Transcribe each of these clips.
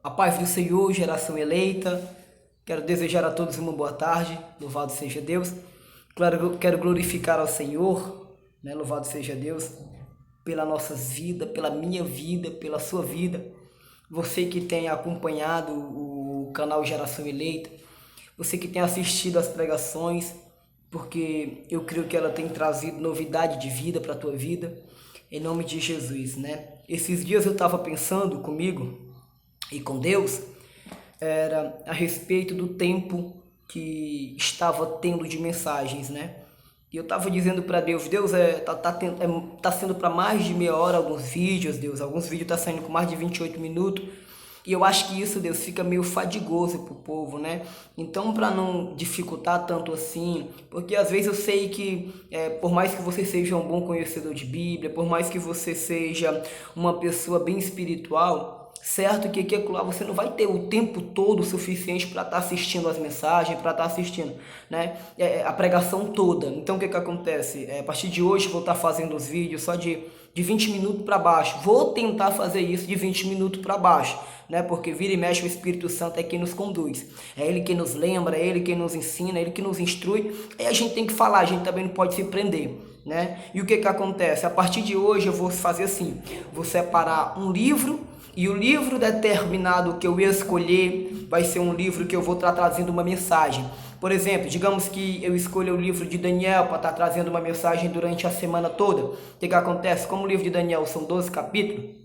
A paz do Senhor, geração eleita. Quero desejar a todos uma boa tarde. Louvado seja Deus. Claro, quero glorificar ao Senhor, né? Louvado seja Deus pela nossas vidas, pela minha vida, pela sua vida. Você que tem acompanhado o canal Geração Eleita, você que tem assistido às pregações, porque eu creio que ela tem trazido novidade de vida para a tua vida, em nome de Jesus, né? Esses dias eu estava pensando comigo e com Deus, era a respeito do tempo que estava tendo de mensagens, né? E eu estava dizendo para Deus, Deus, tá sendo para mais de meia hora alguns vídeos, Deus, alguns vídeos tá saindo com mais de 28 minutos, e eu acho que isso, Deus, fica meio fadigoso pro povo, né? Então, para não dificultar tanto assim, porque às vezes eu sei que, por mais que você seja um bom conhecedor de Bíblia, por mais que você seja uma pessoa bem espiritual, certo que aqui lá você não vai ter o tempo todo suficiente para estar assistindo as mensagens, para estar assistindo, né, a pregação toda. Então o que acontece? A partir de hoje eu vou estar fazendo os vídeos só de 20 minutos para baixo. Vou tentar fazer isso de 20 minutos para baixo, né? Porque vira e mexe o Espírito Santo é quem nos conduz. É Ele quem nos lembra, é Ele quem nos ensina, é Ele que nos instrui. E a gente tem que falar, a gente também não pode se prender, né? E o que acontece? A partir de hoje eu vou fazer assim, vou separar um livro, e o livro determinado que eu escolher vai ser um livro que eu vou estar trazendo uma mensagem. Por exemplo, digamos que eu escolha o livro de Daniel para estar trazendo uma mensagem durante a semana toda. O que acontece? Como o livro de Daniel são 12 capítulos,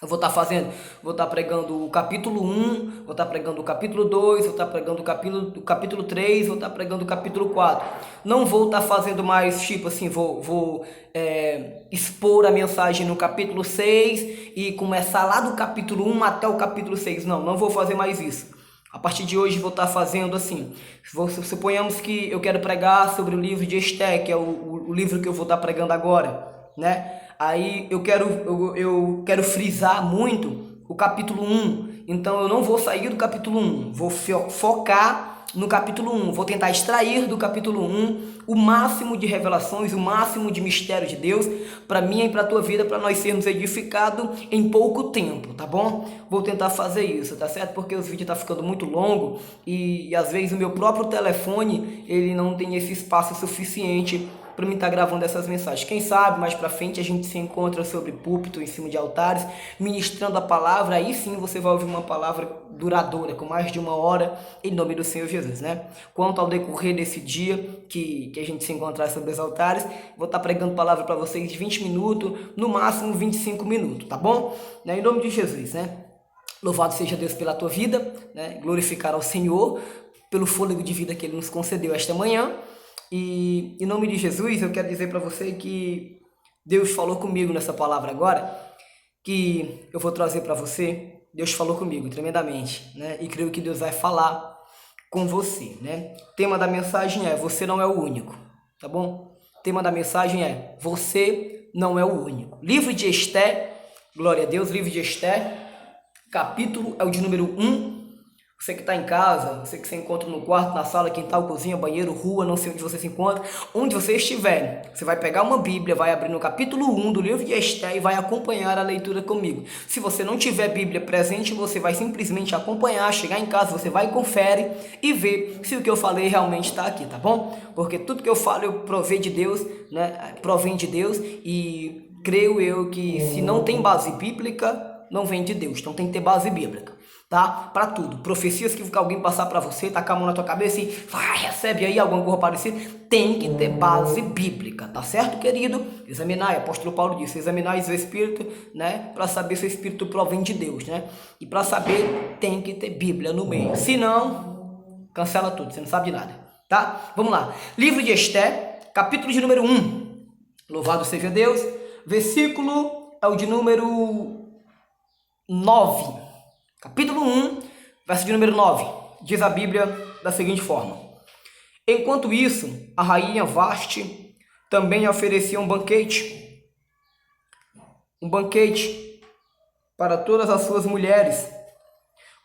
eu vou estar pregando o capítulo 1, vou estar pregando o capítulo 2, vou estar pregando o capítulo 3, vou estar pregando o capítulo 4. Não vou estar fazendo mais, tipo assim, vou expor a mensagem no capítulo 6 e começar lá do capítulo 1 até o capítulo 6. Não vou fazer mais isso. A partir de hoje vou estar fazendo assim, suponhamos que eu quero pregar sobre o livro de Esté, que é o livro que eu vou estar pregando agora, né? Aí eu quero frisar muito o capítulo 1, então eu não vou sair do capítulo 1, vou focar no capítulo 1, vou tentar extrair do capítulo 1 o máximo de revelações, o máximo de mistério de Deus para mim e para a tua vida, para nós sermos edificados em pouco tempo, tá bom? Vou tentar fazer isso, tá certo? Porque os vídeos tá ficando muito longo e às vezes o meu próprio telefone, ele não tem esse espaço suficiente para mim estar gravando essas mensagens. Quem sabe mais para frente a gente se encontra sobre púlpito, em cima de altares, ministrando a palavra, aí sim você vai ouvir uma palavra duradoura, com mais de uma hora, em nome do Senhor Jesus, né? Quanto ao decorrer desse dia que a gente se encontrar sobre os altares, vou estar pregando palavra para vocês de 20 minutos, no máximo 25 minutos, tá bom? Em nome de Jesus, né? Louvado seja Deus pela tua vida, né? Glorificar ao Senhor pelo fôlego de vida que Ele nos concedeu esta manhã. E em nome de Jesus, eu quero dizer para você que Deus falou comigo nessa palavra agora, que eu vou trazer para você. Deus falou comigo tremendamente, né? E creio que Deus vai falar com você, né? O tema da mensagem é: você não é o único, tá bom? O tema da mensagem é: você não é o único. Livro de Esté, glória a Deus, livro de Esté, capítulo é o de número 1. Você que está em casa, você que se encontra no quarto, na sala, quintal, cozinha, banheiro, rua, não sei onde você se encontra, onde você estiver, você vai pegar uma Bíblia, vai abrir no capítulo 1 do livro de Esté e vai acompanhar a leitura comigo. Se você não tiver Bíblia presente, você vai simplesmente acompanhar, chegar em casa, você vai e confere e ver se o que eu falei realmente está aqui, tá bom? Porque tudo que eu falo eu provém de Deus, né? Provém de Deus, e creio eu que se não tem base bíblica, não vem de Deus, então tem que ter base bíblica, tá? Para tudo. Profecias que alguém passar para você, tacar a mão na tua cabeça e vai, recebe aí alguma coisa parecida, tem que ter base bíblica, tá certo, querido? Examinar, o apóstolo Paulo disse, examinais o Espírito, né? Para saber se o Espírito provém de Deus, né? E para saber, tem que ter Bíblia no meio. Se não, cancela tudo, você não sabe de nada, tá? Vamos lá. Livro de Esté, capítulo de número 1. Louvado seja Deus. Versículo é o de número 9, capítulo 1, verso de número 9, diz a Bíblia da seguinte forma: enquanto isso, a rainha Vaste também oferecia um banquete para todas as suas mulheres.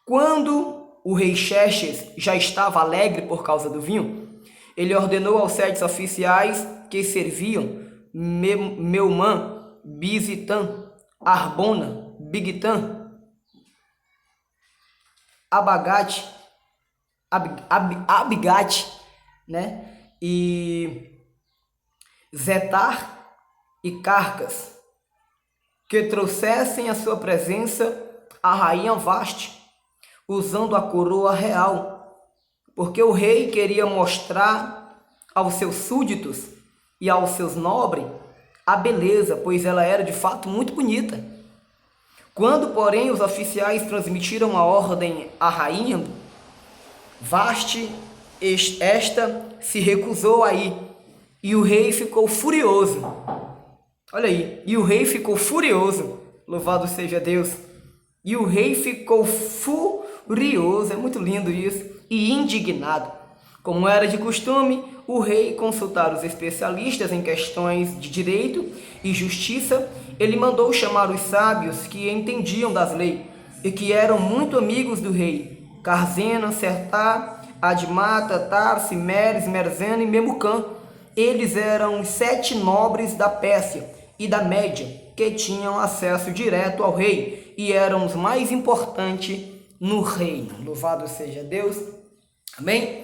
Quando o rei Xerxes já estava alegre por causa do vinho, ele ordenou aos 7 oficiais que serviam, Meumã, Bizitã, Arbona, Bigtã, Abagate, Abigate, né? E Zetar e Carcas, que trouxessem à sua presença a rainha Vaste, usando a coroa real, porque o rei queria mostrar aos seus súditos e aos seus nobres a beleza, pois ela era de fato muito bonita. Quando, porém, os oficiais transmitiram a ordem à rainha Vaste, esta se recusou a ir, e o rei ficou furioso. Olha aí, e o rei ficou furioso, louvado seja Deus. E o rei ficou furioso, é muito lindo isso, e indignado. Como era de costume, o rei consultar os especialistas em questões de direito e justiça, ele mandou chamar os sábios que entendiam das leis e que eram muito amigos do rei: Carzena, Sertar, Admata, Tarsi, Meres, Merzena e Memucã. Eles eram os 7 nobres da Pérsia e da Média, que tinham acesso direto ao rei e eram os mais importantes no reino. Louvado seja Deus. Amém?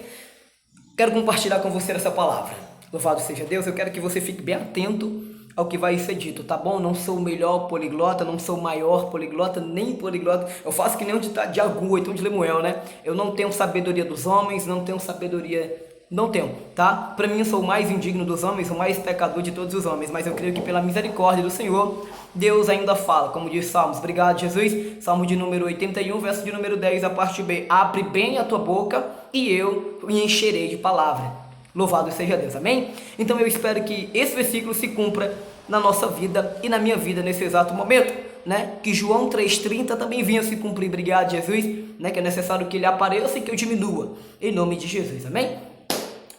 Quero compartilhar com você essa palavra. Louvado seja Deus. Eu quero que você fique bem atento ao que vai ser dito, tá bom? Não sou o melhor poliglota, não sou o maior poliglota, nem poliglota. Eu faço que nem um ditado de Agu, então de Lemuel, né? Eu não tenho sabedoria dos homens, não tenho sabedoria... Não tenho, tá? Para mim eu sou o mais indigno dos homens, o mais pecador de todos os homens, mas eu creio que pela misericórdia do Senhor, Deus ainda fala, como diz Salmos. Obrigado, Jesus. Salmo de número 81, verso de número 10, a parte B. Abre bem a tua boca e eu me encherei de palavra. Louvado seja Deus, amém? Então eu espero que esse versículo se cumpra na nossa vida e na minha vida nesse exato momento, né? Que João 3,30 também vinha se cumprir. Obrigado, Jesus, né? Que é necessário que ele apareça e que eu diminua, em nome de Jesus, amém?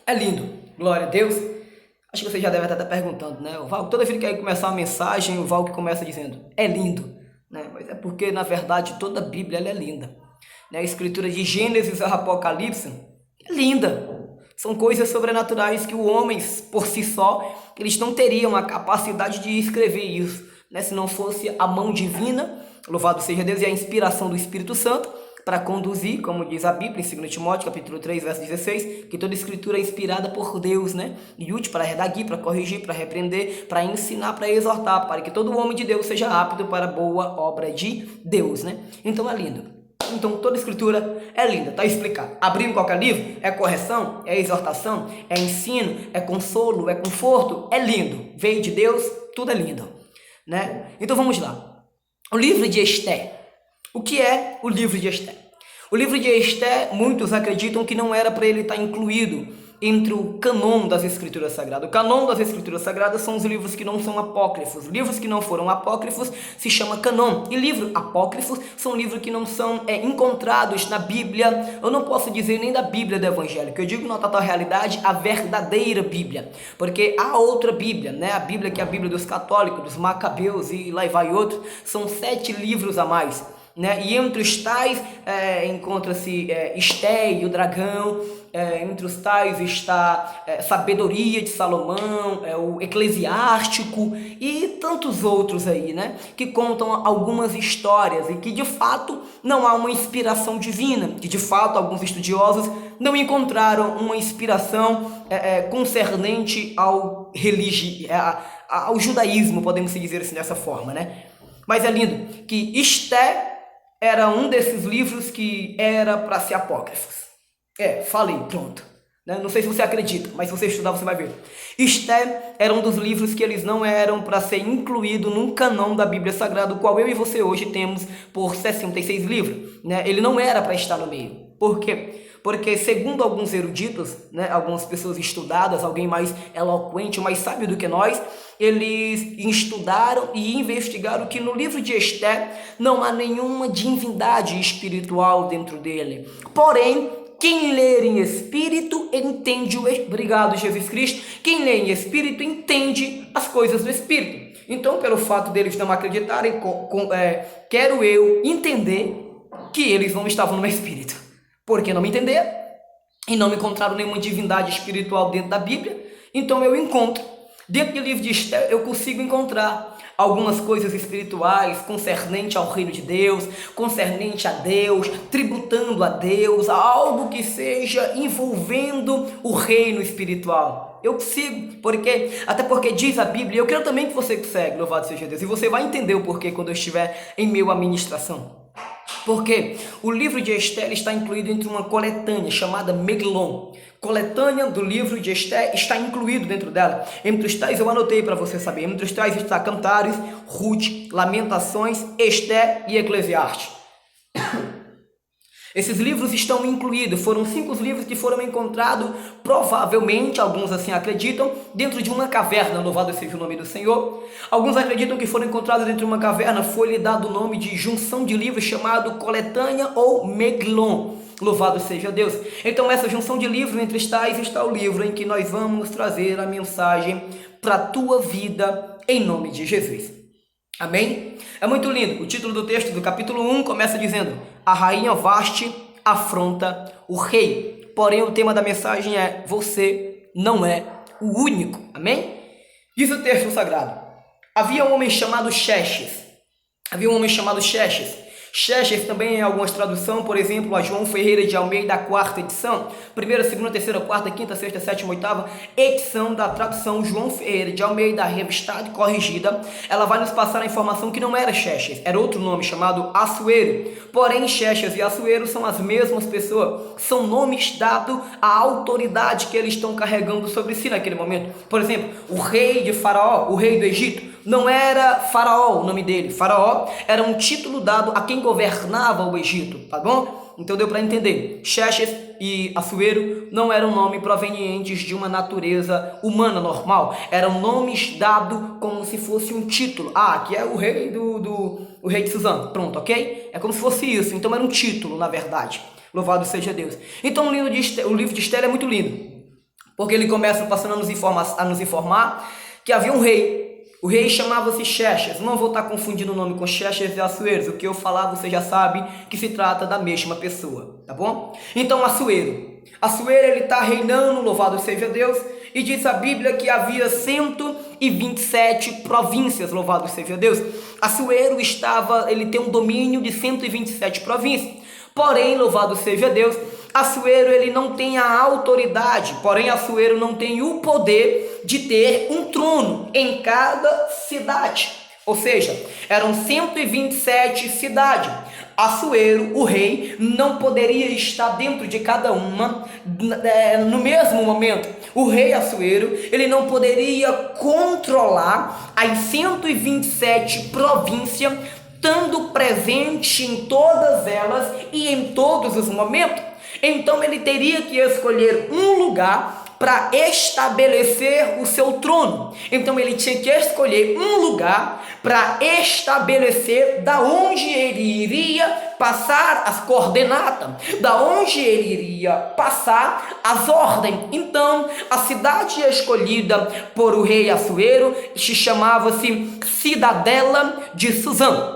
É lindo, glória a Deus. Acho que você já deve estar perguntando, né? O Val, toda vez que quer começar uma mensagem, o Val que começa dizendo, é lindo, né? Mas é porque, na verdade, toda a Bíblia ela é linda, né? A escritura de Gênesis a Apocalipse é linda. São coisas sobrenaturais que os homens, por si só, eles não teriam a capacidade de escrever isso, né? Se não fosse a mão divina, louvado seja Deus, e a inspiração do Espírito Santo, para conduzir, como diz a Bíblia em 2 Timóteo, capítulo 3, verso 16, que toda escritura é inspirada por Deus, né? E útil para redaguir, para corrigir, para repreender, para ensinar, para exortar, para que todo homem de Deus seja apto para a boa obra de Deus, né? Então é lindo. Então toda escritura é linda, tá explicado. Abrindo qualquer livro, é correção, é exortação, é ensino, é consolo, é conforto, é lindo. Veio de Deus, tudo é lindo, né? Então vamos lá. O livro de Esté. O que é o livro de Esté? O livro de Esté, muitos acreditam que não era para ele estar incluído entre o canon das Escrituras Sagradas. O canon das Escrituras Sagradas são os livros que não são apócrifos. Livros que não foram apócrifos se chama canon. E livros apócrifos são livros que não são encontrados na Bíblia. Eu não posso dizer nem da Bíblia do Evangelho, que eu digo na total realidade a verdadeira Bíblia. Porque há outra Bíblia, né? A Bíblia que é a Bíblia dos católicos, dos macabeus e lá vai outros. São 7 livros a mais. Né? E entre os tais encontra-se Esté e o dragão, entre os tais está Sabedoria de Salomão, o Eclesiástico e tantos outros aí, né? Que contam algumas histórias e que de fato não há uma inspiração divina, que de fato alguns estudiosos não encontraram uma inspiração concernente ao ao judaísmo, podemos dizer assim dessa forma, né? Mas é lindo que Esté era um desses livros que era para ser apócrifos. Falei, pronto. Né? Não sei se você acredita, mas se você estudar você vai ver. Esté era um dos livros que eles não eram para ser incluído num canão da Bíblia Sagrada, o qual eu e você hoje temos por 66 livros. Né? Ele não era para estar no meio. Por quê? Porque segundo alguns eruditos, né, algumas pessoas estudadas, alguém mais eloquente, mais sábio do que nós, eles estudaram e investigaram que no livro de Esté não há nenhuma divindade espiritual dentro dele. Porém, quem lê em espírito entende Obrigado, Jesus Cristo. Quem lê em espírito entende as coisas do espírito. Então, pelo fato deles não acreditarem, quero eu entender que eles não estavam no espírito. Porque não me entenderam e não me encontraram nenhuma divindade espiritual dentro da Bíblia. Então eu encontro. Dentro do livro de Esté eu consigo encontrar algumas coisas espirituais concernente ao reino de Deus, concernente a Deus, tributando a Deus, algo que seja envolvendo o reino espiritual. Eu sigo, até porque diz a Bíblia, eu quero também que você segue, louvado seja Deus, e você vai entender o porquê quando eu estiver em meio à ministração. Porque o livro de Esther está incluído entre uma coletânea chamada Meglon. Coletânea do livro de Esther está incluído dentro dela. Entre os tais, eu anotei para você saber, entre os tais está Cantares, Ruth, Lamentações, Esther e Eclesiastes. Esses livros estão incluídos, foram 5 livros que foram encontrados, provavelmente, alguns assim acreditam, dentro de uma caverna, louvado seja o nome do Senhor. Alguns acreditam que foram encontrados dentro de uma caverna, foi-lhe dado o nome de junção de livros chamado Coletânea ou Meglon, louvado seja Deus. Então essa junção de livros, entre os tais, está o livro em que nós vamos trazer a mensagem para a tua vida, em nome de Jesus. Amém? É muito lindo. O título do texto do capítulo 1 começa dizendo: a rainha Vaste afronta o rei. Porém, o tema da mensagem é: você não é o único. Amém? Diz o texto sagrado: havia um homem chamado Xerxes. Xerxes também em algumas traduções, por exemplo, a João Ferreira de Almeida, a 4ª edição, 1ª, 2ª, 3ª, 4ª, 5ª, 6ª, 7ª, 8ª edição da tradução João Ferreira de Almeida, revistada e corrigida, ela vai nos passar a informação que não era Xerxes, era outro nome chamado Assuero. Porém, Xerxes e Assuero são as mesmas pessoas, são nomes dados à autoridade que eles estão carregando sobre si naquele momento. Por exemplo, o rei de Faraó, o rei do Egito, não era Faraó o nome dele. Faraó era um título dado a quem governava o Egito, tá bom? Então deu para entender. Xerxes e Assuero não eram nomes provenientes de uma natureza humana normal. Eram nomes dados como se fosse um título. Ah, aqui é o rei o rei de Suzano. Pronto, ok? É como se fosse isso. Então era um título, na verdade. Louvado seja Deus. Então o livro de Esther é muito lindo, porque ele começa passando a nos informar que havia um rei. O rei chamava-se Xerxes. Não vou estar confundindo o nome com Xerxes e Assuero. O que eu falar você já sabe que se trata da mesma pessoa, tá bom? Então Assuero ele está reinando, louvado seja Deus, e diz a Bíblia que havia 127 províncias, louvado seja Deus. Assuero ele tem um domínio de 127 províncias. Porém, louvado seja Deus, Assuero ele não tem a autoridade, porém Assuero não tem o poder de ter um trono em cada cidade. Ou seja, eram 127 cidades. Assuero, o rei, não poderia estar dentro de cada uma no mesmo momento. O rei Assuero, ele não poderia controlar as 127 províncias, estando presente em todas elas e em todos os momentos. Então ele teria que escolher um lugar para estabelecer o seu trono. Então ele tinha que escolher um lugar para estabelecer da onde ele iria passar as coordenadas, da onde ele iria passar as ordens. Então a cidade escolhida por o rei Assuero se chamava-se Cidadela de Suzã.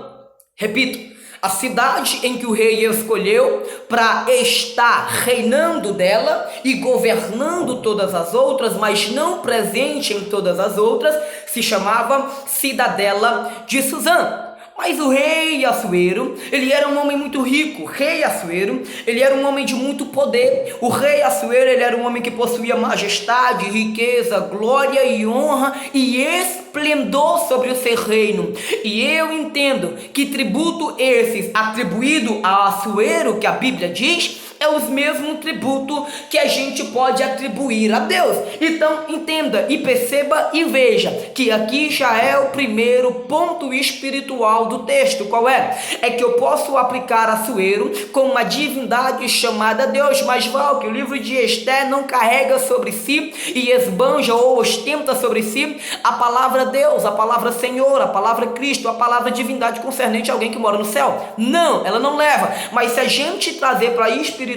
Repito, a cidade em que o rei escolheu para estar reinando dela e governando todas as outras, mas não presente em todas as outras, se chamava Cidadela de Suzã. Mas o rei Assuero, ele era um homem muito rico. O rei Assuero, ele era um homem de muito poder. O rei Assuero, ele era um homem que possuía majestade, riqueza, glória e honra e esplendor sobre o seu reino. E eu entendo que tributo esses atribuído a Assuero, que a Bíblia diz, é os mesmos tributos que a gente pode atribuir a Deus. Então entenda e perceba e veja que aqui já é o primeiro ponto espiritual do texto. Qual é? É que eu posso aplicar Assuero com uma divindade chamada Deus, mas Val, que o livro de Esther não carrega sobre si e esbanja ou ostenta sobre si a palavra Deus, a palavra Senhor, a palavra Cristo, a palavra divindade concernente a alguém que mora no céu. Não, ela não leva. Mas se a gente trazer para a espiritualidade,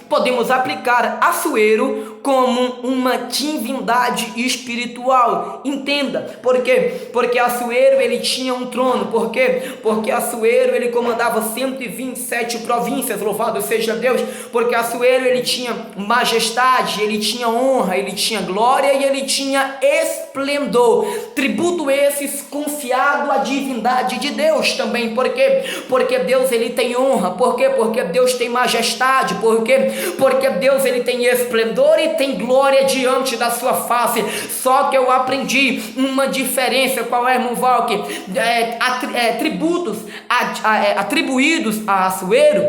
podemos aplicar Assuero como uma divindade espiritual. Entenda, por quê? Porque Assuero ele tinha um trono. Por quê? Porque Assuero ele comandava 127 províncias, louvado seja Deus. Porque Assuero ele tinha majestade, ele tinha honra, ele tinha glória e ele tinha esplendor. Tributo esses confiado à divindade de Deus também. Por quê? Porque Deus ele tem honra. Por quê? Porque Deus tem majestade. Por quê? Porque Deus ele tem esplendor e tem glória diante da sua face. Só que eu aprendi uma diferença. Qual é, irmão Valque? Tributos atribuídos a Assuero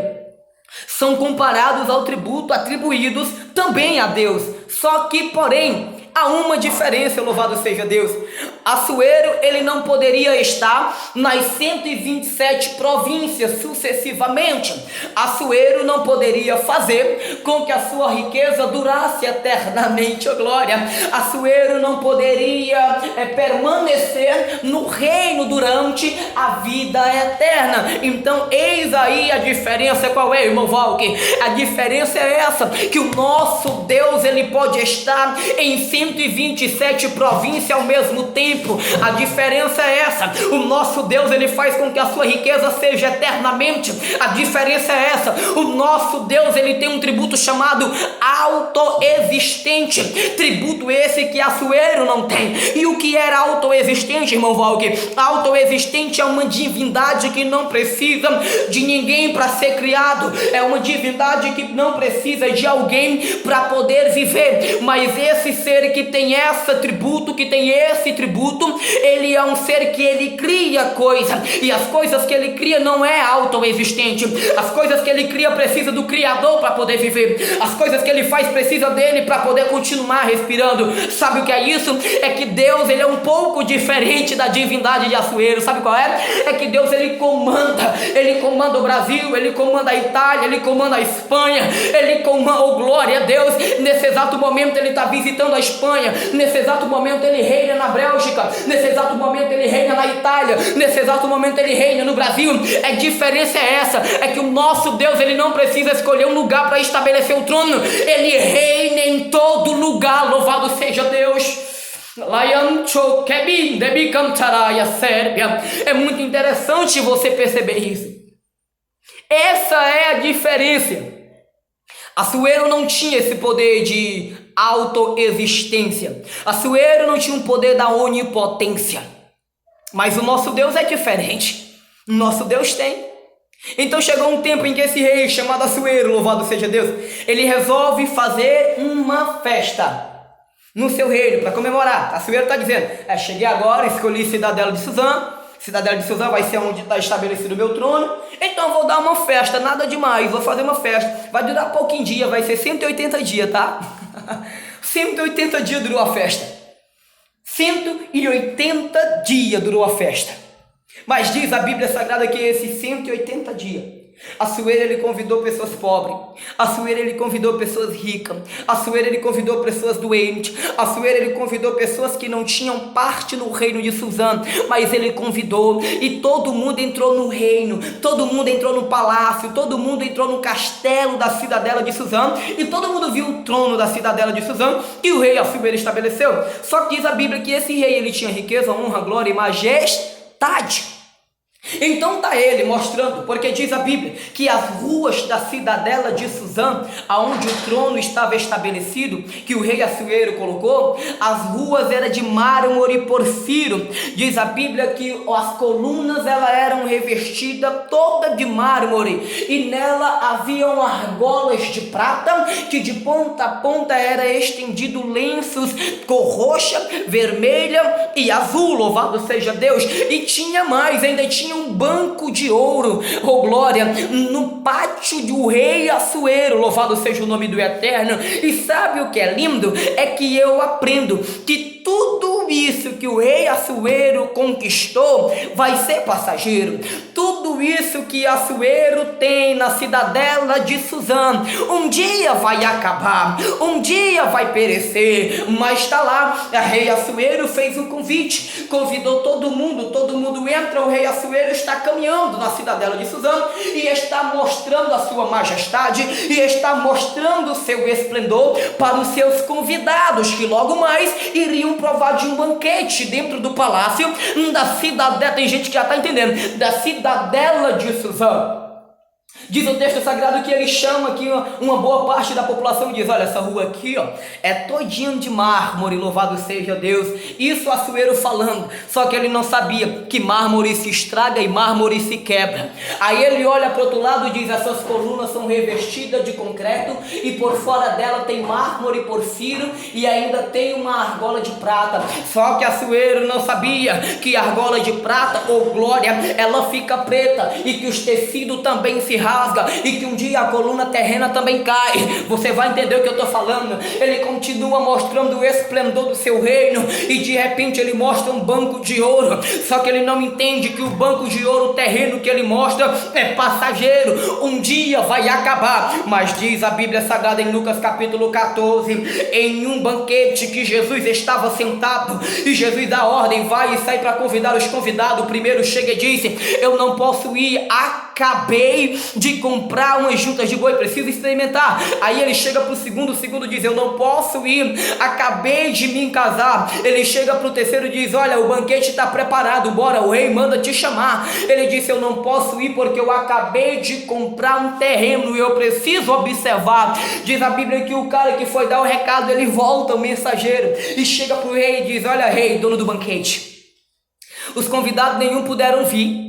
são comparados ao tributo atribuídos também a Deus. Só que, porém, há uma diferença, louvado seja Deus. Assuero ele não poderia estar nas 127 províncias sucessivamente. Assuero não poderia fazer com que a sua riqueza durasse eternamente, ó glória. Assuero não poderia permanecer no reino durante a vida eterna. Então eis aí a diferença. Qual é, irmão Valque? A diferença é essa, que o nosso Deus ele pode estar em 127 províncias ao mesmo tempo. A diferença é essa. O nosso Deus ele faz com que a sua riqueza seja eternamente. A diferença é essa. O nosso Deus ele tem um tributo chamado autoexistente. Tributo esse que Assuero não tem. E o que era autoexistente, irmão Valque? Autoexistente é uma divindade que não precisa de ninguém para ser criado. É uma divindade que não precisa de alguém para poder viver. Mas esse ser que tem esse tributo, ele é um ser que ele cria coisa, e as coisas que ele cria não é autoexistente. As coisas que ele cria precisa do Criador para poder viver. As coisas que ele faz precisa dele para poder continuar respirando. Sabe o que é isso? É que Deus ele é um pouco diferente da divindade de Assuero. Sabe qual é? É que Deus ele comanda o Brasil, ele comanda a Itália, ele comanda a Espanha, ele comanda, oh glória a Deus, nesse exato momento ele está visitando a Espanha, nesse exato momento ele reina na Bélgica, nesse exato momento ele reina na Itália, nesse exato momento ele reina no Brasil. A diferença é essa, é que o nosso Deus ele não precisa escolher um lugar para estabelecer o trono, ele reina em todo lugar, louvado seja Deus. É muito interessante você perceber isso. Essa é a diferença. Assuero não tinha esse poder de autoexistência. Assuero não tinha um poder da onipotência. Mas o nosso Deus é diferente. O nosso Deus tem. Então chegou um tempo em que esse rei chamado Assuero, louvado seja Deus, ele resolve fazer uma festa no seu reino para comemorar. Assuero está dizendo: cheguei agora, escolhi Cidadela de Suzã. Cidadela de Suzã vai ser onde está estabelecido o meu trono. Então vou dar uma festa, nada demais, vou fazer uma festa. Vai durar pouquinho dia, vai ser 180 dias, tá? 180 dias durou a festa. 180 dias durou a festa. Mas diz a Bíblia Sagrada que esses 180 dias, Assuero ele convidou pessoas pobres, Assuero ele convidou pessoas ricas, Assuero ele convidou pessoas doentes, Assuero ele convidou pessoas que não tinham parte no reino de Suzã, mas ele convidou, e todo mundo entrou no reino, todo mundo entrou no palácio, todo mundo entrou no castelo da cidadela de Suzã, e todo mundo viu o trono da cidadela de Suzã, que o rei Assuero estabeleceu. Só que diz a Bíblia que esse rei ele tinha riqueza, honra, glória e majestade. Então está ele mostrando, porque diz a Bíblia que as ruas da cidadela de Suzã, aonde o trono estava estabelecido, que o rei Assuero colocou, as ruas eram de mármore e porfiro. Diz a Bíblia que as colunas elas eram revestidas toda de mármore, e nela haviam argolas de prata, que de ponta a ponta era estendido lenços cor roxa, vermelha e azul, louvado seja Deus. E tinha mais, ainda tinha um banco de ouro, oh glória, no pátio do rei Assuero, louvado seja o nome do Eterno. E sabe o que é lindo? É que eu aprendo que tudo isso que o rei Assuero conquistou vai ser passageiro. Tudo tudo isso que Assuero tem na cidadela de Suzã, um dia vai acabar, um dia vai perecer, mas está lá, a rei Assuero fez um convite, convidou todo mundo entra, o rei Assuero está caminhando na cidadela de Suzã, e está mostrando a sua majestade, e está mostrando o seu esplendor para os seus convidados, que logo mais iriam provar de um banquete dentro do palácio da cidadela. Tem gente que já está entendendo, da cidadela de Suzã. Diz o texto sagrado que ele chama aqui uma boa parte da população e diz: olha, essa rua aqui é todinho de mármore, louvado seja Deus. Isso Assuero falando, só que ele não sabia que mármore se estraga e mármore se quebra. Aí ele olha para o outro lado e diz: essas colunas são revestidas de concreto e por fora dela tem mármore porfiro e ainda tem uma argola de prata. Só que Assuero não sabia que a argola de prata ou glória, ela fica preta e que os tecidos também se rasga e que um dia a coluna terrena também cai. Você vai entender o que eu estou falando. Ele continua mostrando o esplendor do seu reino e de repente ele mostra um banco de ouro, só que ele não entende que o banco de ouro terreno que ele mostra é passageiro, um dia vai acabar. Mas diz a Bíblia Sagrada em Lucas capítulo 14, em um banquete que Jesus estava sentado e Jesus dá ordem, vai e sai para convidar os convidados. O primeiro chega e disse: eu não posso ir, acabei de comprar umas juntas de boi, preciso experimentar. Aí ele chega para o segundo diz: eu não posso ir, acabei de me casar. Ele chega para o terceiro e diz: olha, o banquete está preparado, bora, o rei manda te chamar. Ele disse: eu não posso ir porque eu acabei de comprar um terreno e eu preciso observar. Diz a Bíblia que o cara que foi dar o recado, ele volta, o mensageiro, e chega para o rei e diz: olha, rei, dono do banquete, os convidados nenhum puderam vir.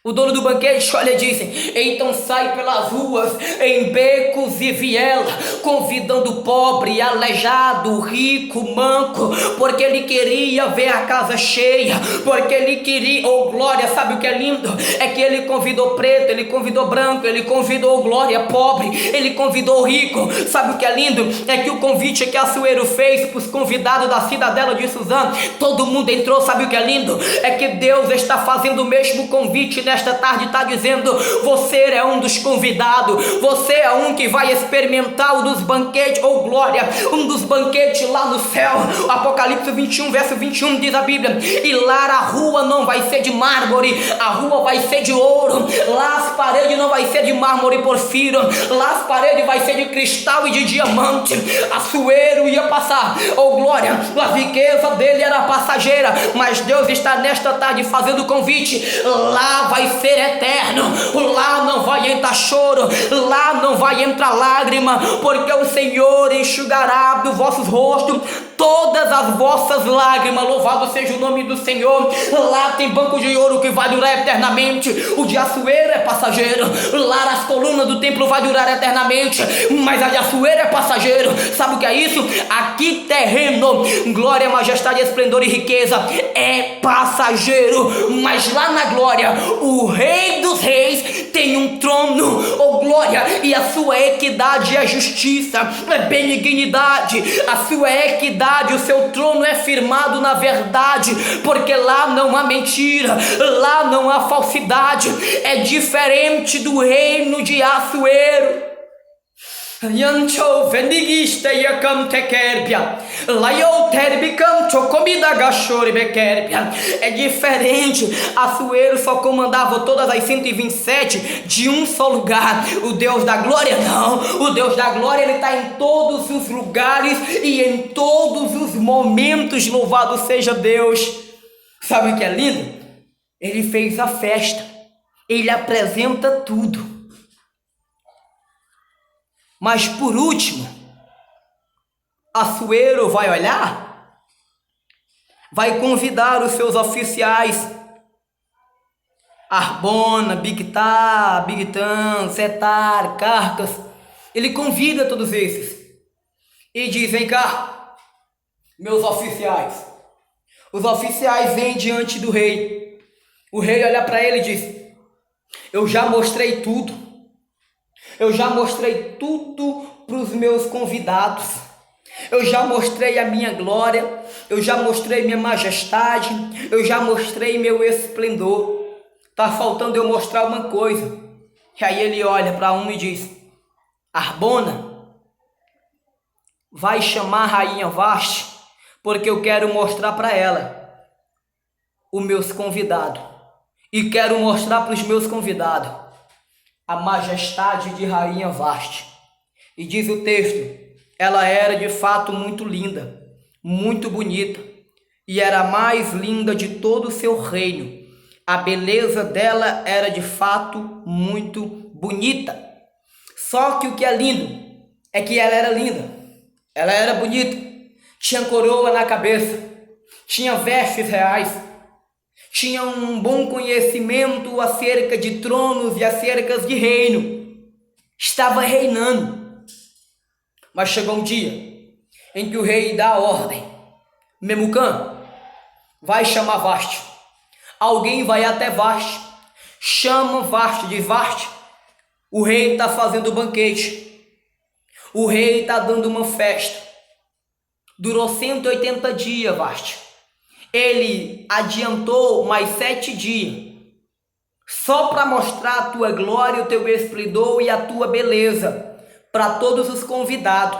O dono do banquete olha e diz: então sai pelas ruas, em becos e viela, convidando pobre, aleijado, rico, manco, porque ele queria ver a casa cheia, porque ele queria, oh glória, sabe o que é lindo? É que ele convidou preto, ele convidou branco, ele convidou glória, pobre, ele convidou rico. Sabe o que é lindo? É que o convite que Assuero fez para os convidados da cidadela de Suzã, todo mundo entrou. Sabe o que é lindo? É que Deus está fazendo o mesmo convite nesta tarde, está dizendo: você é um dos convidados, você é um que vai experimentar o dos banquetes, ou glória, um dos banquetes lá no céu. Apocalipse 21, verso 21 diz a Bíblia: e lá a rua não vai ser de mármore, a rua vai ser de ouro, lá as paredes não vai ser de mármore porfiro, lá as paredes vai ser de cristal e de diamante. Assuero ia passar, ou glória, a riqueza dele era passageira, mas Deus está nesta tarde fazendo o convite: lá vai ser eterno, lá não vai entrar choro, lá não vai entrar lágrima, porque o Senhor enxugará dos vossos rostos todas as vossas lágrimas. Louvado seja o nome do Senhor. Lá tem banco de ouro que vai durar eternamente. O de Assuero é passageiro, lá as colunas do templo vai durar eternamente, mas a de Assuero é passageiro. Sabe o que é isso? Aqui terreno, glória, majestade, esplendor e riqueza é passageiro, mas lá na glória o Rei dos Reis tem um trono, oh glória, e a sua equidade é justiça, é benignidade, a sua equidade, o seu trono é firmado na verdade, porque lá não há mentira, lá não há falsidade. É diferente do reino de Assuero. Yancho vendigiste yakam tekerbia, laio terbicam chocomida gashori bekerbia. É diferente. Assuero só comandava todas as 127 de um só lugar. O Deus da glória não. O Deus da glória, ele está em todos os lugares e em todos os momentos. Louvado seja Deus. Sabe o que é lindo? Ele fez a festa, ele apresenta tudo. Mas por último, Assuero vai olhar, vai convidar os seus oficiais, Arbona, Bigtá, Bigtan, Setar, Carcas. Ele convida todos esses e diz: vem cá, meus oficiais. Os oficiais vêm diante do rei. O rei olha para ele e diz: eu já mostrei tudo. Eu já mostrei tudo para os meus convidados. Eu já mostrei a minha glória. Eu já mostrei minha majestade. Eu já mostrei meu esplendor. Tá faltando eu mostrar uma coisa. E aí ele olha para um e diz: Harbona, vai chamar a rainha Vasti, porque eu quero mostrar para ela os meus convidados. E quero mostrar para os meus convidados a majestade de rainha Vasti. E diz o texto, ela era de fato muito linda, muito bonita, e era a mais linda de todo o seu reino. A beleza dela era de fato muito bonita. Só que o que é lindo é que ela era linda, ela era bonita, tinha coroa na cabeça, tinha vestes reais, tinha um bom conhecimento acerca de tronos e acerca de reino, estava reinando. Mas chegou um dia em que o rei dá a ordem: Memucã, vai chamar Vasti. Alguém vai até Vasti, chama Vasti, diz: Vasti, o rei está fazendo banquete, o rei está dando uma festa, durou 180 dias, Vasti. Ele adiantou mais 7 dias, só para mostrar a tua glória, o teu esplendor e a tua beleza para todos os convidados.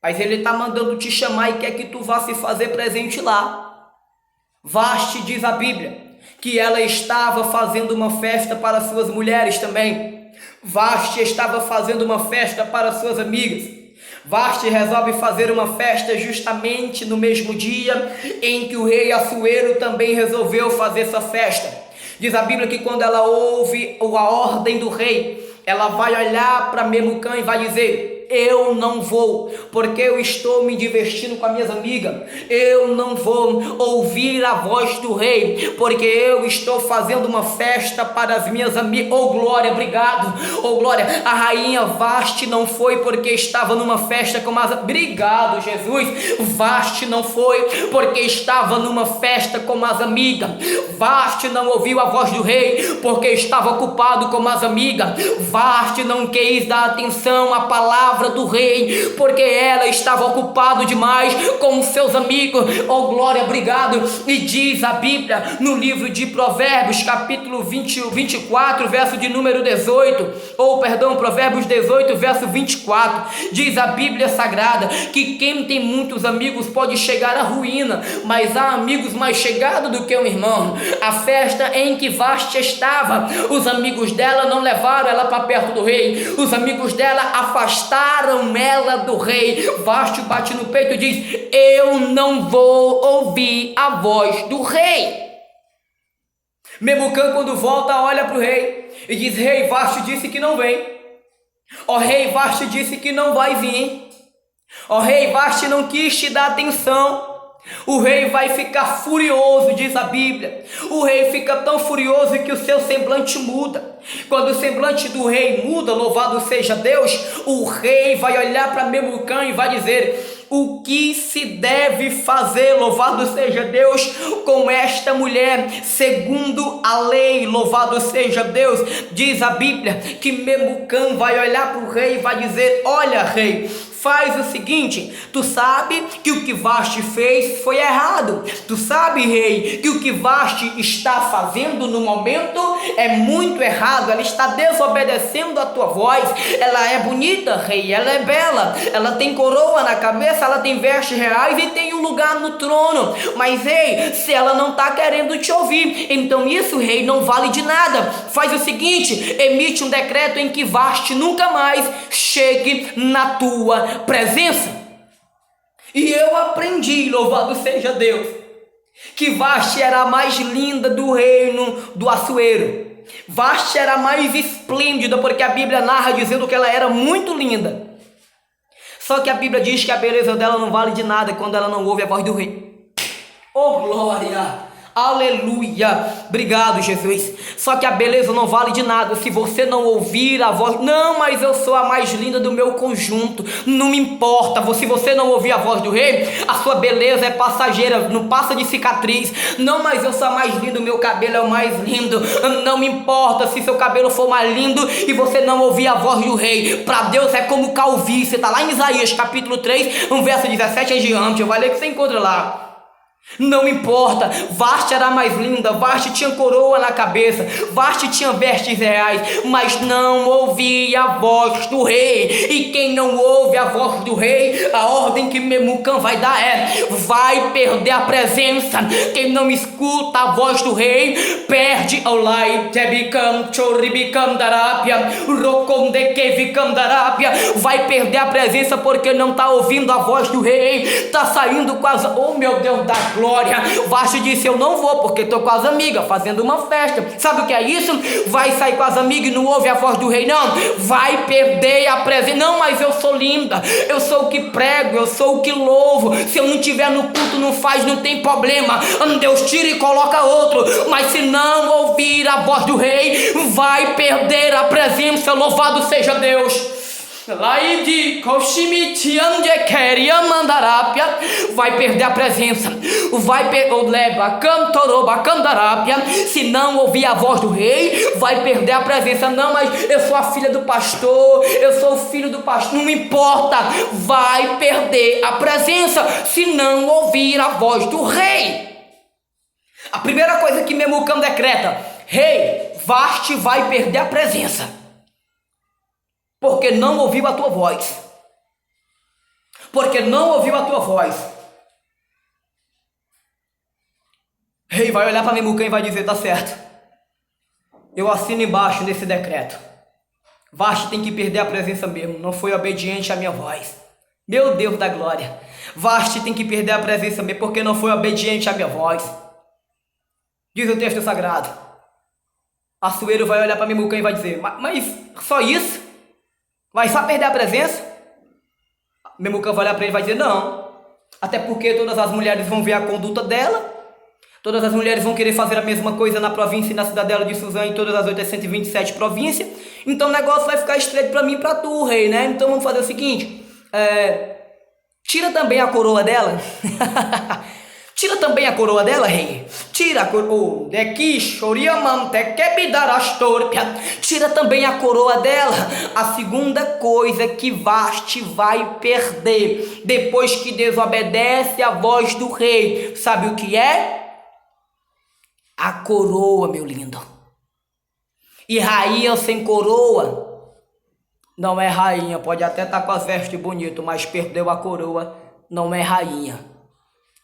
Mas ele está mandando te chamar e quer que tu vá se fazer presente lá. Vasti, diz a Bíblia, que ela estava fazendo uma festa para suas mulheres também. Vasti estava fazendo uma festa para suas amigas. Vasti resolve fazer uma festa justamente no mesmo dia em que o rei Assuero também resolveu fazer essa festa. Diz a Bíblia que quando ela ouve a ordem do rei, ela vai olhar para Memucã e vai dizer: eu não vou, porque eu estou me divertindo com as minhas amigas. Eu não vou ouvir a voz do rei, porque eu estou fazendo uma festa para as minhas amigas. Oh glória, obrigado. Oh glória, a rainha Vasti não foi porque estava numa festa com as... Obrigado, Jesus. Vasti não foi porque estava numa festa com as amigas. Vasti não ouviu a voz do rei porque estava ocupado com as amigas. Vasti não quis dar atenção à palavra do rei, porque ela estava ocupada demais com seus amigos. Oh glória, obrigado. E diz a Bíblia no livro de Provérbios, capítulo 24, verso de número 18, Provérbios 18, verso 24, diz a Bíblia Sagrada que quem tem muitos amigos pode chegar à ruína, mas há amigos mais chegados do que um irmão. A festa em que Vasti estava, os amigos dela não levaram ela para perto do rei, os amigos dela afastaram ela do rei. Vasti bate no peito e diz: eu não vou ouvir a voz do rei. Memucã, quando volta, olha para o rei e diz: rei, Vasti disse que não vem. Ó rei, Vasti disse que não vai vir. Ó rei, Vasti não quis te dar atenção. O rei vai ficar furioso, diz a Bíblia. O rei fica tão furioso que o seu semblante muda. Quando o semblante do rei muda, louvado seja Deus, o rei vai olhar para Memucã e vai dizer: o que se deve fazer, louvado seja Deus, com esta mulher, segundo a lei, louvado seja Deus. Diz a Bíblia que Memucã vai olhar para o rei e vai dizer: olha, rei, faz o seguinte, tu sabe que o que Vasti fez foi errado. Tu sabe, rei, que o que Vasti está fazendo no momento é muito errado. Ela está desobedecendo a tua voz. Ela é bonita, rei, ela é bela, ela tem coroa na cabeça, ela tem vestes reais e tem um lugar no trono. Mas, rei, se ela não está querendo te ouvir, então isso, rei, não vale de nada. Faz o seguinte, emite um decreto em que Vasti nunca mais chegue na tua presença. E eu aprendi, louvado seja Deus, que Vasti era a mais linda do reino do Assuero. Vasti era a mais esplêndida, porque a Bíblia narra dizendo que ela era muito linda. Só que a Bíblia diz que a beleza dela não vale de nada quando ela não ouve a voz do rei. Oh glória! Aleluia, obrigado Jesus. Só que a beleza não vale de nada se você não ouvir a voz. Não, mas eu sou a mais linda do meu conjunto. Não me importa, se você não ouvir a voz do rei, a sua beleza é passageira, não passa de cicatriz. Não, mas eu sou a mais linda, o meu cabelo é o mais lindo. Não me importa se seu cabelo for mais lindo e você não ouvir a voz do rei. Para Deus é como calvície. Está lá em Isaías capítulo 3, verso 17 em diante. Vai ler que você encontra lá. Não importa, Vasti era mais linda, Vasti tinha coroa na cabeça, Vasti tinha vestes reais, mas não ouvia a voz do rei. E quem não ouve a voz do rei, a ordem que Memucã vai dar é: vai perder a presença. Quem não escuta a voz do rei, perde o lai, tebicam, choribicam darápia, rocondekevicam darápia, vai perder a presença porque não está ouvindo a voz do rei, está saindo quase, oh meu Deus da glória. Vasti disse: eu não vou porque estou com as amigas fazendo uma festa. Sabe o que é isso? Vai sair com as amigas e não ouve a voz do rei? Não, vai perder a presença. Não, mas eu sou linda, eu sou o que prego, eu sou o que louvo. Se eu não estiver no culto, não faz, não tem problema. Deus tira e coloca outro. Mas se não ouvir a voz do rei, vai perder a presença. Louvado seja Deus. Vai perder a presença, se não ouvir a voz do rei, vai perder a presença. Não, mas eu sou a filha do pastor, eu sou o filho do pastor, não importa, vai perder a presença se não ouvir a voz do rei. A primeira coisa que Memucã decreta: rei, Vasti vai perder a presença, porque não ouviu a tua voz. Porque não ouviu a tua voz. Rei vai olhar para Memucã e vai dizer: tá certo, eu assino embaixo nesse decreto. Vasti tem que perder a presença mesmo, não foi obediente à minha voz. Meu Deus da glória, Vasti tem que perder a presença mesmo, porque não foi obediente à minha voz. Diz o texto sagrado. Assuero vai olhar para Memucã e vai dizer: mas só isso? Vai só perder a presença? Memucã vai olhar para ele e vai dizer: não, até porque todas as mulheres vão ver a conduta dela, todas as mulheres vão querer fazer a mesma coisa na província e na cidadela de Suzã, em todas as 827 províncias, então o negócio vai ficar estreito para mim e para tu, rei, né? Então vamos fazer o seguinte, tira também a coroa dela. Tira também a coroa dela, rei. Tira a coroa. Tira também a coroa dela. A segunda coisa que Vasti vai perder depois que desobedece à voz do rei, sabe o que é? A coroa, meu lindo. E rainha sem coroa não é rainha. Pode até estar com as vestes bonitas, mas perdeu a coroa, não é rainha.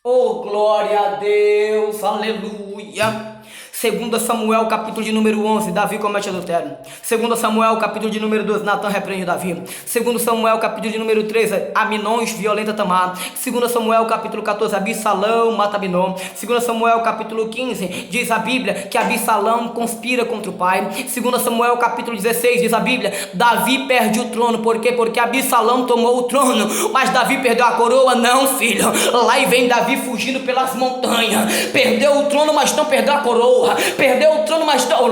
Oh, glória a Deus, aleluia. 2 Samuel, capítulo de número 11, Davi comete adultério. 2 Samuel, capítulo de número 12, Natã repreende Davi. 2 Samuel, capítulo de número 13, Aminon violenta Tamar. 2 Samuel, capítulo 14, Absalão mata Aminon. 2 Samuel, capítulo 15, diz a Bíblia que Absalão conspira contra o pai. 2 Samuel, capítulo 16, diz a Bíblia: Davi perde o trono. Por quê? Porque Absalão tomou o trono, mas Davi perdeu a coroa? Não, filho. Lá e vem Davi fugindo pelas montanhas. Perdeu o trono, mas não perdeu a coroa. Perdeu o trono, mas sabe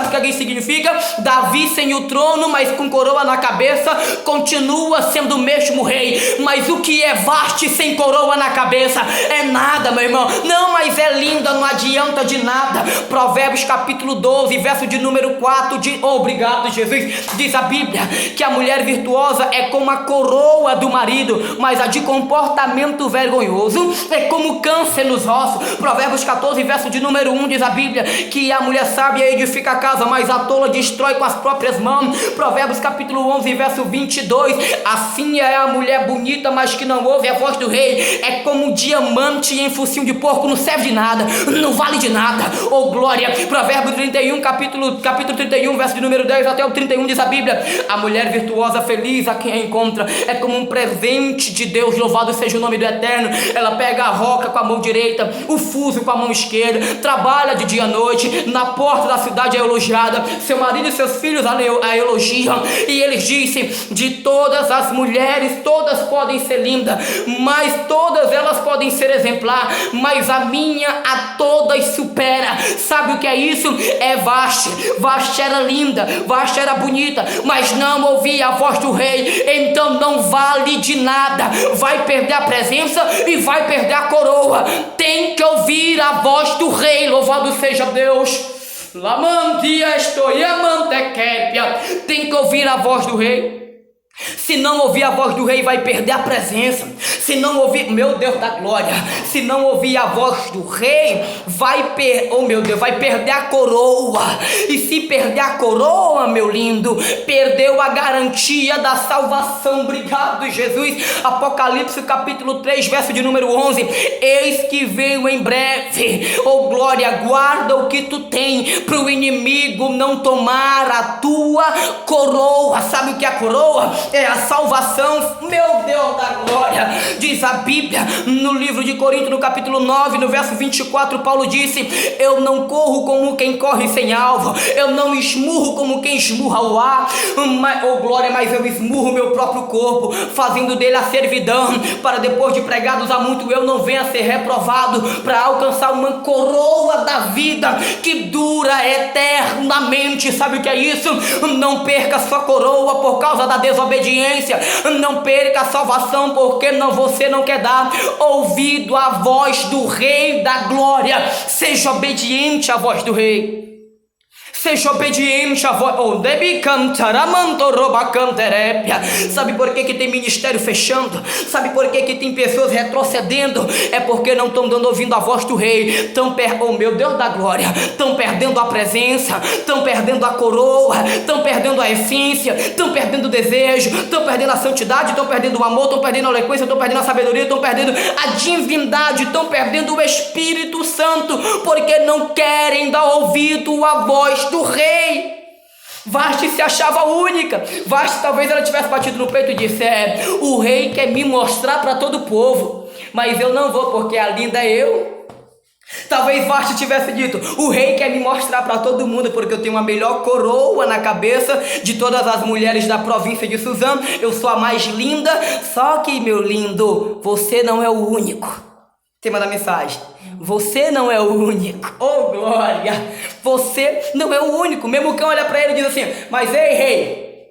o que isso significa? Davi sem o trono, mas com coroa na cabeça, continua sendo o mesmo rei. Mas o que é Vasti sem coroa na cabeça? É nada, meu irmão. Não, mas é linda, não adianta de nada. Provérbios capítulo 12, verso de número 4, obrigado, Jesus. Diz a Bíblia que a mulher virtuosa é como a coroa do marido, mas a de comportamento vergonhoso é como câncer nos ossos. Provérbios 14, verso de número 1, diz a Bíblia que a mulher sábia edifica a casa, mas a tola destrói com as próprias mãos. Provérbios capítulo 11, verso 22, assim é a mulher bonita, mas que não ouve a voz do rei. É como um diamante em focinho de porco, não serve de nada, não vale de nada. Oh glória. Provérbios 31, capítulo 31, verso de número 10 até o 31, diz a Bíblia: a mulher virtuosa feliz a quem a encontra, é como um presente de Deus, louvado seja o nome do Eterno. Ela pega a roca com a mão direita, o fuso com a mão esquerda, trabalha de dia à noite, na porta da cidade é elogiada, seu marido e seus filhos a elogiam, e eles dizem: de todas as mulheres, todas podem ser lindas, mas todas elas podem ser exemplar, mas a minha a todas supera. Sabe o que é isso? É Vasti. Vasti era linda, Vasti era bonita, mas não ouvia a voz do rei, então não vale de nada, vai perder a presença e vai perder a coroa. Tem que ouvir a voz do rei, louvado seja Deus. Lamantia estou e a mantecépia. Tem que ouvir a voz do rei. Se não ouvir a voz do rei, vai perder a presença. Se não ouvir, meu Deus da glória, se não ouvir a voz do rei, vai perder a coroa. E se perder a coroa, meu lindo, perdeu a garantia da salvação. Obrigado, Jesus. Apocalipse capítulo 3, verso de número 11. Eis que veio em breve. Oh glória, guarda o que tu tem, para o inimigo não tomar a tua coroa. Sabe o que é a coroa? É a salvação, meu Deus da glória. Diz a Bíblia no livro de Coríntios, no capítulo 9, no verso 24, Paulo disse: eu não corro como quem corre sem alvo, eu não esmurro como quem esmurra o ar, mas eu esmurro meu próprio corpo, fazendo dele a servidão, para depois de pregados a muito eu não venha a ser reprovado, para alcançar uma coroa da vida que dura eternamente. Sabe o que é isso? Não perca sua coroa por causa da desobediência. Não perca a salvação porque você não quer dar ouvido à voz do Rei da Glória. Seja obediente à voz do Rei. Seja obediente à voz. Sabe por que tem ministério fechando? Sabe por que tem pessoas retrocedendo? É porque não estão dando ouvindo a voz do rei. Meu Deus da glória, estão perdendo a presença, estão perdendo a coroa, estão perdendo a essência, estão perdendo o desejo, estão perdendo a santidade, estão perdendo o amor, estão perdendo a eloquência, estão perdendo a sabedoria, estão perdendo a divindade, estão perdendo o Espírito Santo, porque não querem dar ouvido à voz do rei. Vasti se achava única. Vasti, talvez ela tivesse batido no peito e disse: o rei quer me mostrar para todo o povo, mas eu não vou, porque a linda é eu. Talvez Vasti tivesse dito: o rei quer me mostrar para todo mundo, porque eu tenho a melhor coroa na cabeça de todas as mulheres da província de Suzã, eu sou a mais linda. Só que, meu lindo, você não é o único. Tema da mensagem: você não é o único. Oh glória, você não é o único. Mesmo cão olha para ele e diz assim: mas ei, rei,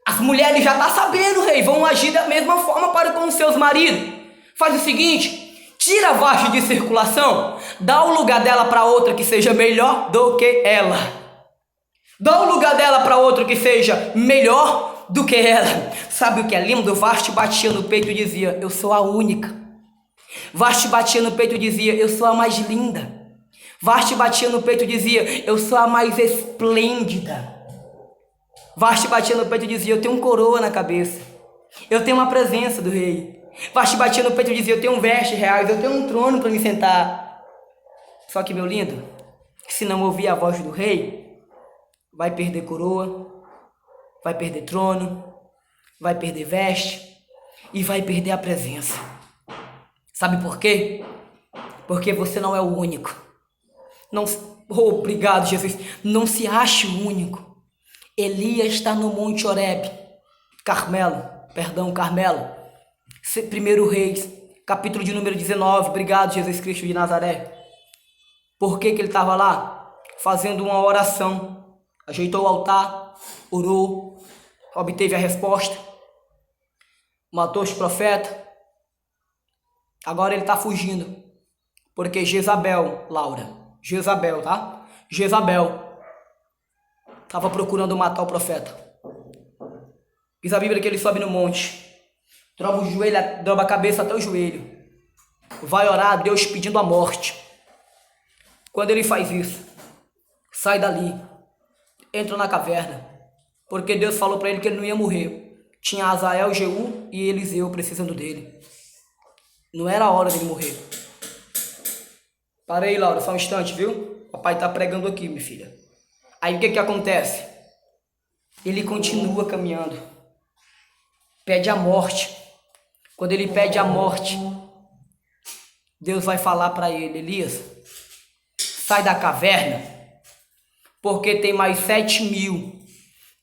as mulheres já estão sabendo, rei, vão agir da mesma forma para com os seus maridos. Faz o seguinte: tira a Vasti de circulação, dá o lugar dela para outra que seja melhor do que ela. Dá o lugar dela para outra que seja melhor do que ela. Sabe o que é lindo? Vasti batia no peito e dizia: eu sou a única. Vasti batia no peito e dizia: eu sou a mais linda. Vasti batia no peito e dizia: eu sou a mais esplêndida. Vasti batia no peito e dizia: eu tenho um coroa na cabeça, eu tenho uma presença do rei. Vasti batia no peito e dizia: eu tenho um veste reais, eu tenho um trono para me sentar. Só que, meu lindo, se não ouvir a voz do rei, vai perder coroa, vai perder trono, vai perder veste e vai perder a presença. Sabe por quê? Porque você não é o único. Não, obrigado, Jesus. Não se ache o único. Elias está no Monte Horebe. Carmelo. 1 Reis, capítulo de número 19. Obrigado, Jesus Cristo de Nazaré. Por que ele estava lá? Fazendo uma oração. Ajeitou o altar, orou, obteve a resposta, matou os profetas. Agora ele está fugindo, porque Jezabel, Laura, Jezabel, tá? Jezabel estava procurando matar o profeta. Diz a Bíblia que ele sobe no monte, dobra a cabeça até o joelho, vai orar a Deus pedindo a morte. Quando ele faz isso, sai dali, entra na caverna, porque Deus falou para ele que ele não ia morrer. Tinha Azael, Jeú e Eliseu precisando dele. Não era a hora dele morrer. Parei, Laura, só um instante, viu? Papai está pregando aqui, minha filha. Aí o que acontece? Ele continua caminhando. Pede a morte. Quando ele pede a morte, Deus vai falar para ele: Elias, sai da caverna, porque tem mais 7.000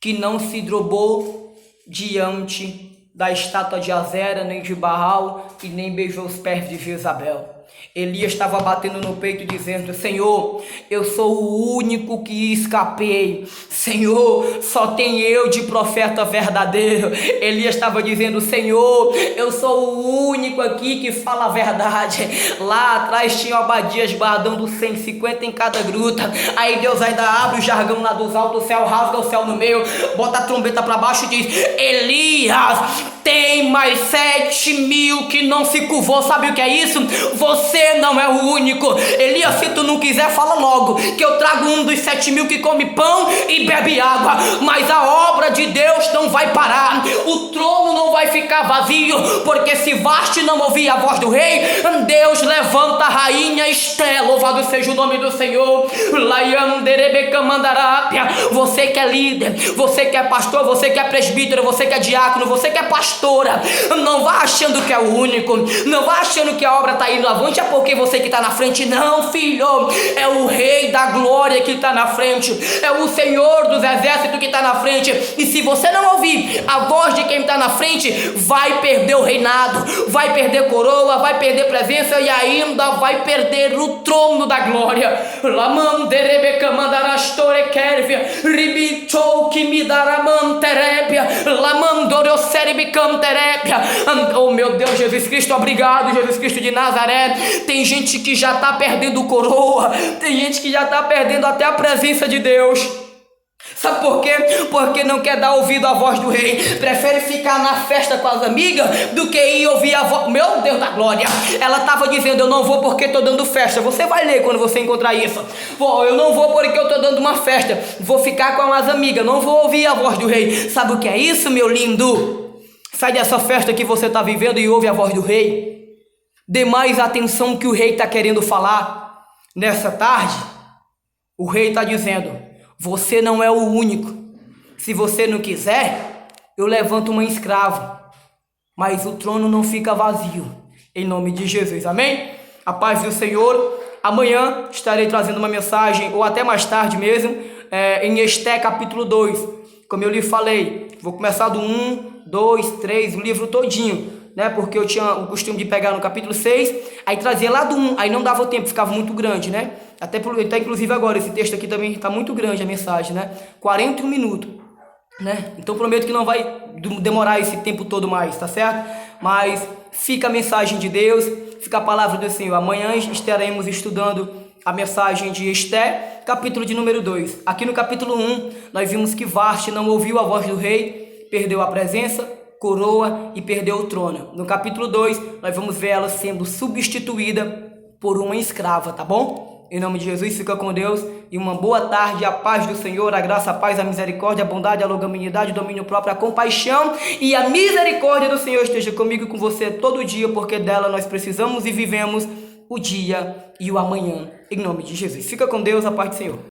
que não se dobrou diante da estátua de Azera, nem de Baal, e nem beijou os pés de Jezabel. Elias estava batendo no peito dizendo: Senhor, eu sou o único que escapei. Senhor, só tem eu de profeta verdadeiro. Elias estava dizendo: Senhor, eu sou o único aqui que fala a verdade. Lá atrás tinha Obadias guardando 150 em cada gruta. Aí Deus ainda abre o jargão lá dos altos, o céu rasga o céu no meio, bota a trombeta para baixo e diz: Elias, tem mais 7.000 que não se curvou. Sabe o que é isso? Você não é o único. Elias, se tu não quiser, fala logo, que eu trago um dos 7.000 que come pão e bebe água. Mas a obra de Deus não vai parar, o trono não vai ficar vazio, porque se Vaste não ouvir a voz do rei, Deus levanta a rainha Esté. Louvado seja o nome do Senhor. Você que é líder, você que é pastor, você que é presbítero, você que é diácono, você que é pastora, não vá achando que é o único, não vá achando que a obra está indo avante, é porque você que está na frente. Não, filho, é o Rei da Glória que está na frente, é o Senhor dos Exércitos que está na frente. E se você não ouvir a voz de quem está na frente, vai perder o reinado, vai perder coroa, vai perder presença e ainda vai perder o trono da glória. Oh meu Deus, Jesus Cristo, obrigado, Jesus Cristo de Nazaré. Tem gente que já está perdendo coroa, tem gente que já está perdendo até a presença de Deus. Sabe por quê? Porque não quer dar ouvido à voz do rei, prefere ficar na festa com as amigas do que ir ouvir a voz. Meu Deus da glória, ela estava dizendo: eu não vou porque estou dando festa. Você vai ler quando você encontrar isso. Eu não vou porque eu estou dando uma festa, vou ficar com as amigas, não vou ouvir a voz do rei. Sabe o que é isso, meu lindo? Sai dessa festa que você está vivendo e ouve a voz do rei. Dê mais atenção que o rei está querendo falar. Nessa tarde, o rei está dizendo: você não é o único. Se você não quiser, eu levanto uma escrava, mas o trono não fica vazio. Em nome de Jesus, amém? A paz do Senhor. Amanhã estarei trazendo uma mensagem, ou até mais tarde mesmo, em Esté capítulo 2. Como eu lhe falei, vou começar do 1, 2, 3, o livro todinho, né? Porque eu tinha o costume de pegar no capítulo 6, aí trazia lá do 1, aí não dava tempo, ficava muito grande, né? Até inclusive agora, esse texto aqui também está muito grande, a mensagem, né? 41 minutos, né? Então prometo que não vai demorar esse tempo todo mais, tá certo? Mas fica a mensagem de Deus, fica a palavra do Senhor. Amanhã estaremos estudando a mensagem de Esté, capítulo de número 2. Aqui no capítulo 1, nós vimos que Vaste não ouviu a voz do rei, perdeu a presença, coroa e perdeu o trono. No capítulo 2, nós vamos ver ela sendo substituída por uma escrava, tá bom? Em nome de Jesus, fica com Deus e uma boa tarde. A paz do Senhor, a graça, a paz, a misericórdia, a bondade, a longanimidade, o domínio próprio, a compaixão e a misericórdia do Senhor esteja comigo e com você todo dia, porque dela nós precisamos e vivemos o dia e o amanhã. Em nome de Jesus. Fica com Deus, a paz do Senhor.